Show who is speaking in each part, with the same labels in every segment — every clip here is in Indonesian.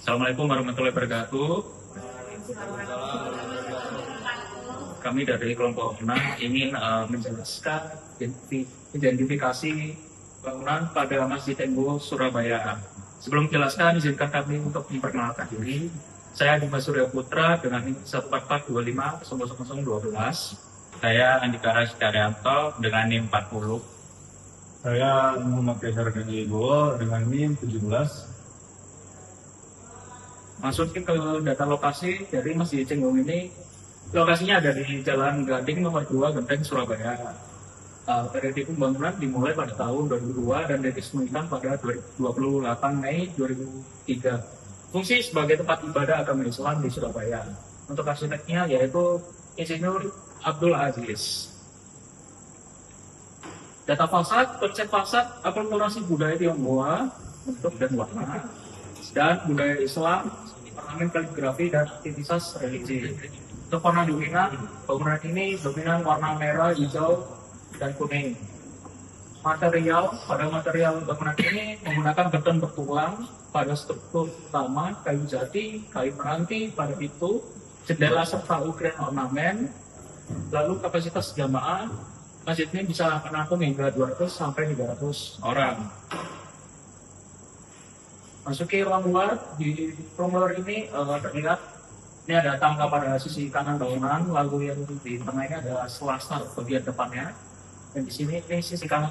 Speaker 1: Assalamualaikum warahmatullahi wabarakatuh. Kami dari kelompok 6 ingin menjelaskan identifikasi bangunan pada Masjid Tenggo, Surabaya. Sebelum menjelaskan, izinkan kami untuk memperkenalkan diri. Saya Dimas Surya Putra dengan NIM 144250012.
Speaker 2: Saya Andika Rasdaryanto dengan NIM 40.
Speaker 3: Saya Muhammad Kaisar Wibowo dengan NIM 17.
Speaker 1: Masukin ke data lokasi dari Masjid Tenggo ini. Lokasinya ada di Jalan Gading nomor 2, Genteng, Surabaya. Periode pembangunan dimulai pada tahun 2002 dan diresmikan pada 28 Mei 2003. Fungsi sebagai tempat ibadah agama Islam di Surabaya. Untuk arsiteknya yaitu Insinyur Abdul Aziz. Data fasad, konsep fasad, akulturasi budaya Tionghoa, bentuk dan warna, dan budaya Islam, ornamen kaligrafi dan aktivitas religi. Untuk warna dominan, bangunan ini dominan warna merah, hijau, dan kuning. Pada material bangunan ini menggunakan beton bertulang pada struktur utama, kayu jati, kayu meranti pada pintu, jendela serta ukiran ornamen. Lalu kapasitas jamaah masjid ini bisa menampung hingga 200 sampai 300 orang. Masuki ruang luar, di ruang luar ini terlihat ini ada tangga pada sisi kanan bangunan, lalu yang di tengah ini ada selasar bagian depannya, dan di sini ini sisi kanan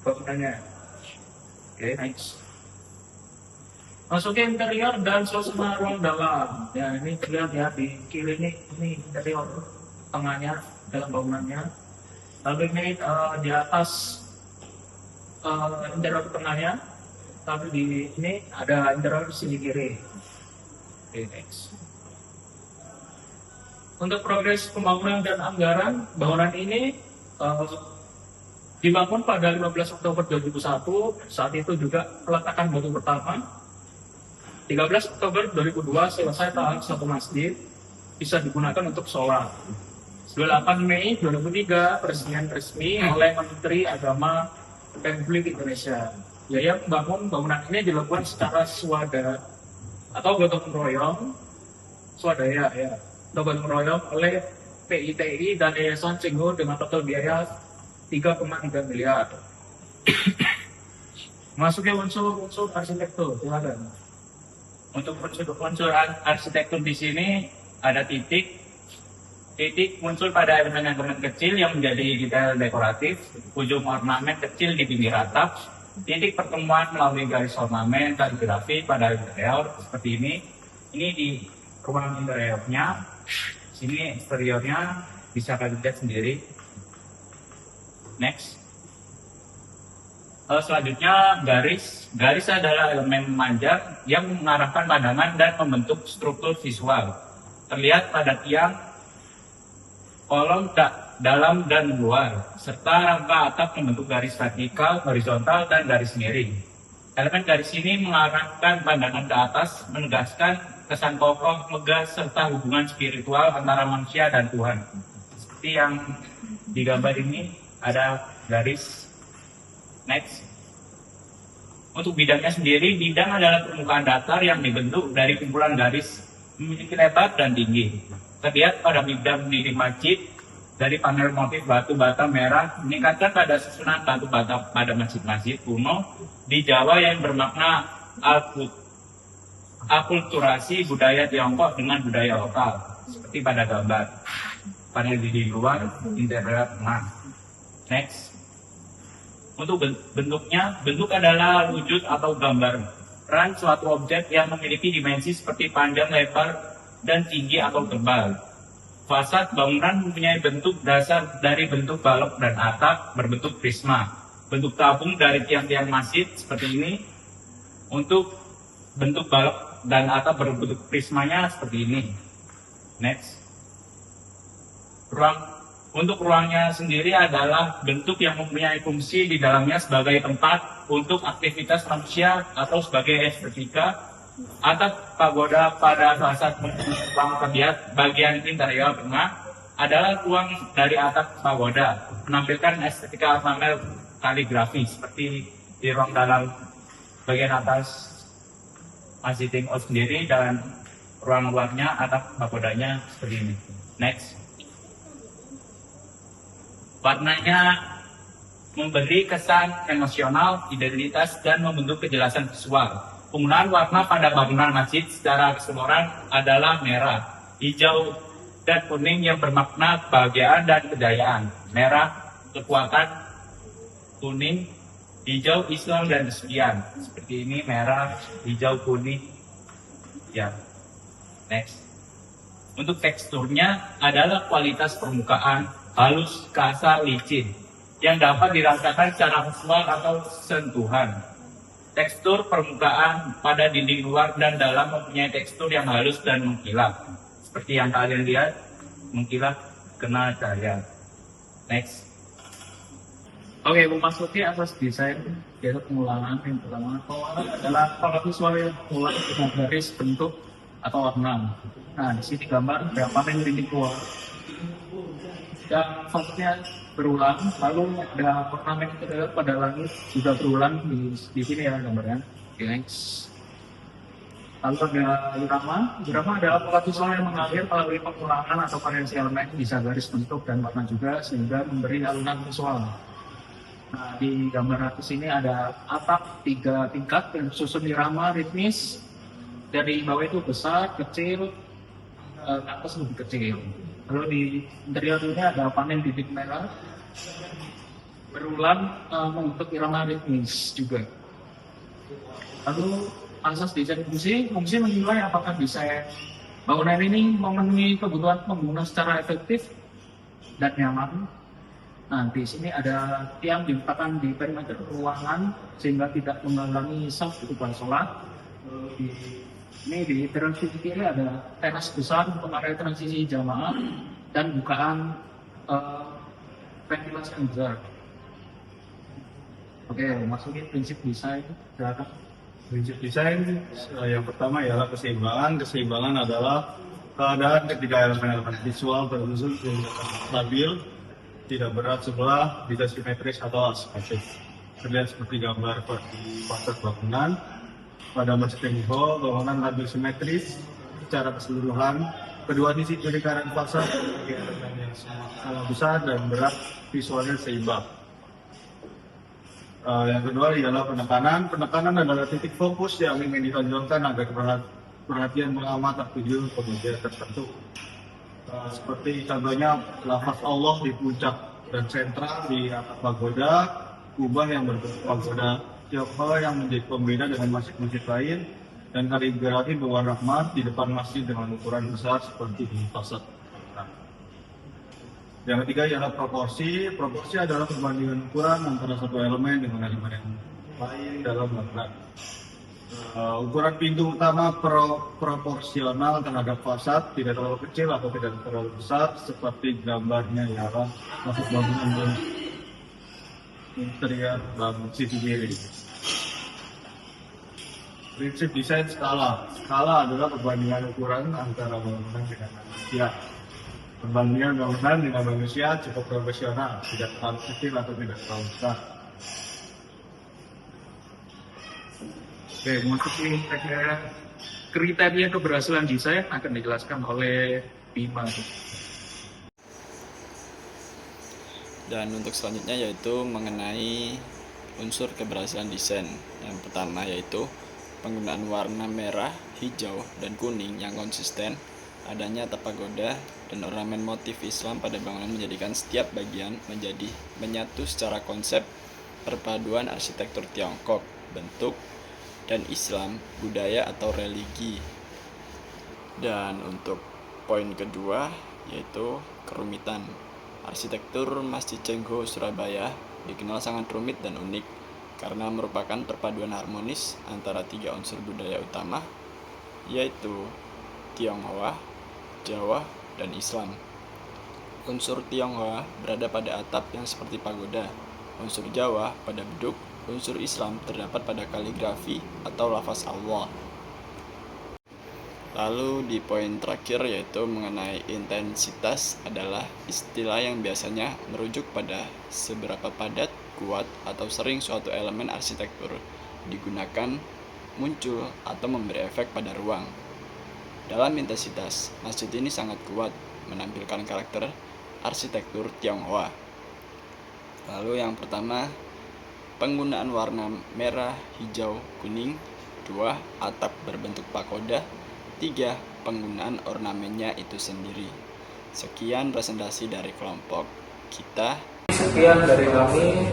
Speaker 1: bangunannya. Oke, next. Masuki interior dan suasana ruang dalam. Ya, ini terlihat ya di kiri ini interior tengahnya dalam bangunannya. Lalu ini di atas interior tengahnya, tapi di ini ada interior sisi kiri. Oke, next. Untuk progres pembangunan dan anggaran, bangunan ini dibangun pada 15 Oktober 2001. Saat itu juga peletakan batu pertama. 13 Oktober 2002 selesai tahap satu masjid, bisa digunakan untuk sholat. 28 Mei 2003 peresmian resmi oleh Menteri Agama Republik Indonesia. Biaya membangun bangunan ini dilakukan secara swadaya atau gotong royong, swadaya ya, atau gotong royong oleh PITI dan Yayasan Tenggo dengan total biaya 3,3 miliar. Masuknya unsur arsitektur, silakan.
Speaker 2: Untuk unsur arsitektur di sini ada titik muncul pada elemen-elemen kecil yang menjadi detail dekoratif, ujung ornamen kecil di pinggir atap, titik pertemuan melalui garis ornamen kaligrafi pada interior seperti ini. Ini di ruang interiornya, sini eksteriornya bisa kalian lihat sendiri. Next. Selanjutnya garis adalah elemen memanjang yang mengarahkan pandangan dan membentuk struktur visual. Terlihat pada tiang, kolom dalam dan luar, serta rangka atap membentuk garis vertikal, horizontal, dan garis miring. Elemen garis ini mengarahkan pandangan ke atas, menegaskan kesan kokoh, megah, serta hubungan spiritual antara manusia dan Tuhan. Seperti yang di gambar ini ada garis. Next. Untuk bidangnya sendiri, bidang adalah permukaan datar yang dibentuk dari kumpulan garis, memiliki lebar dan tinggi. Terlihat pada bidang dinding masjid dari panel motif batu bata merah meningkatkan pada susunan batu bata pada masjid-masjid kuno di Jawa yang bermakna akulturasi budaya Tiongkok dengan budaya lokal, seperti pada gambar. Panel dinding luar, interior tengah. Next. Untuk bentuknya, bentuk adalah wujud atau gambaran suatu objek yang memiliki dimensi seperti panjang, lebar, dan tinggi atau tebal. Fasad bangunan mempunyai bentuk dasar dari bentuk balok dan atap berbentuk prisma. Bentuk tabung dari tiang-tiang masjid seperti ini. Untuk bentuk balok dan atap berbentuk prismanya seperti ini. Next. Untuk ruangnya sendiri adalah bentuk yang mempunyai fungsi di dalamnya sebagai tempat untuk aktivitas manusia atau sebagai estetika. Atap pagoda pada fasad ruang terlihat bagian interior tengah adalah ruang dari atap pagoda, menampilkan estetika ornamen kaligrafi seperti di ruang dalam bagian atas Masjid Tinggal sendiri dan ruang-ruangnya atap pagodanya seperti ini. Next. Warnanya memberi kesan emosional, identitas, dan membentuk kejelasan visual. Penggunaan warna pada bangunan masjid secara keseluruhan adalah merah, hijau, dan kuning yang bermakna kebahagiaan dan kejayaan. Merah, kekuatan, kuning, hijau, Islam, dan kesucian. Seperti ini, merah, hijau, kuning. Ya, next. Untuk teksturnya adalah kualitas permukaan, halus, kasar, licin, yang dapat dirasakan secara visual atau sentuhan. Tekstur permukaan pada dinding luar dan dalam mempunyai tekstur yang halus dan mengkilap. Seperti yang kalian lihat, mengkilap kena cahaya. Next.
Speaker 1: Oke, memasuki asas desain, yaitu pengulangan. Yang pertama, pengulangan adalah pola visual yang mulai dengan garis, bentuk, atau warna. Nah, di sini gambar berapa yang dinding luar. Dan fontnya berulang, lalu ada ornamen terdapat pada langit juga berulang di sini ya gambarnya. Oke, next. Lalu ada irama. Irama adalah pola visual yang mengalir melalui pengulangan atau variasi elemen, bisa garis, bentuk, dan warna juga, sehingga memberi alunan visual. Nah, di gambar atas ini ada atap 3 tingkat yang susun irama ritmis. Dari bawah itu besar, kecil, ke atas lebih kecil. Lalu di interior ini ada panel bibit merah berulang membentuk irama ritmis juga. Lalu asas desain fungsi menilai apakah desain bangunan ini memenuhi kebutuhan pengguna secara efektif dan nyaman. Nah, di sini ada tiang diletakkan di perimeter ruangan sehingga tidak menghalangi saf ketika sholat. Ini di transisi kiri ada teras besar untuk area transisi jamaah dan bukaan ventilasi yang besar. Oke, masukin prinsip desain. Silakan.
Speaker 3: Prinsip desain yang pertama ialah keseimbangan. Keseimbangan adalah keadaan ketika elemen-elemen visual tersusun sehingga stabil, tidak berat sebelah, bisa simetris atau asimetris. Terlihat seperti gambar di fasad bangunan. Pada Masjid Tinggal, bangunan labil simetris secara keseluruhan. Kedua sisi kiri kanan fasad memiliki elemen yang sama besar dan berat, visualnya seimbang. Yang kedua ialah penekanan. Penekanan adalah titik fokus yang ingin ditonjolkan agar perhatian mengamati tujuan pengertian tertentu. Seperti contohnya lafaz Allah di puncak dan sentral di atap pagoda, kubah yang berbentuk pagoda, Tionghoa yang menjadi pembeda dengan masjid-masjid lain, dan kaligrafi berwarna emas di depan masjid dengan ukuran besar seperti di fasad. Yang ketiga ialah proporsi. Proporsi adalah perbandingan ukuran antara satu elemen dengan elemen yang lain dalam bangunan. Ukuran pintu utama proporsional terhadap fasad, tidak terlalu kecil atau tidak terlalu besar, seperti gambarnya ialah masuk bangunan dan interior bangun sisi kiri. Prinsip desain skala. Skala adalah perbandingan ukuran antara bangunan dengan manusia. Perbandingan bangunan dengan manusia cukup profesional, tidak terlalu kecil atau tidak terlalu besar.
Speaker 1: Oke, masukin kriteria keberhasilan desain akan dijelaskan oleh Bima.
Speaker 4: Dan untuk selanjutnya yaitu mengenai unsur keberhasilan desain. Yang pertama yaitu penggunaan warna merah, hijau, dan kuning yang konsisten, adanya atap pagoda dan ornamen motif Islam pada bangunan menjadikan setiap bagian menjadi menyatu secara konsep perpaduan arsitektur Tiongkok, bentuk, dan Islam, budaya atau religi. Dan untuk poin kedua yaitu kerumitan. Arsitektur Masjid Cengho Surabaya dikenal sangat rumit dan unik karena merupakan perpaduan harmonis antara 3 unsur budaya utama, yaitu Tionghoa, Jawa, dan Islam. Unsur Tionghoa berada pada atap yang seperti pagoda, unsur Jawa pada beduk, unsur Islam terdapat pada kaligrafi atau lafaz Allah. Lalu di poin terakhir yaitu mengenai intensitas adalah istilah yang biasanya merujuk pada seberapa padat, kuat, atau sering suatu elemen arsitektur digunakan muncul atau memberi efek pada ruang. Dalam intensitas, masjid ini sangat kuat, menampilkan karakter arsitektur Tionghoa. Lalu yang pertama, penggunaan warna merah, hijau, kuning. 2. Atap berbentuk pagoda. 3. Penggunaan ornamennya itu sendiri. Sekian presentasi dari kelompok kita.
Speaker 5: Sekian dari kami.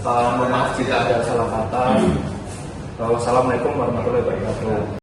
Speaker 5: Mohon maaf jika ada salah kata. Wassalamualaikum warahmatullahi wabarakatuh.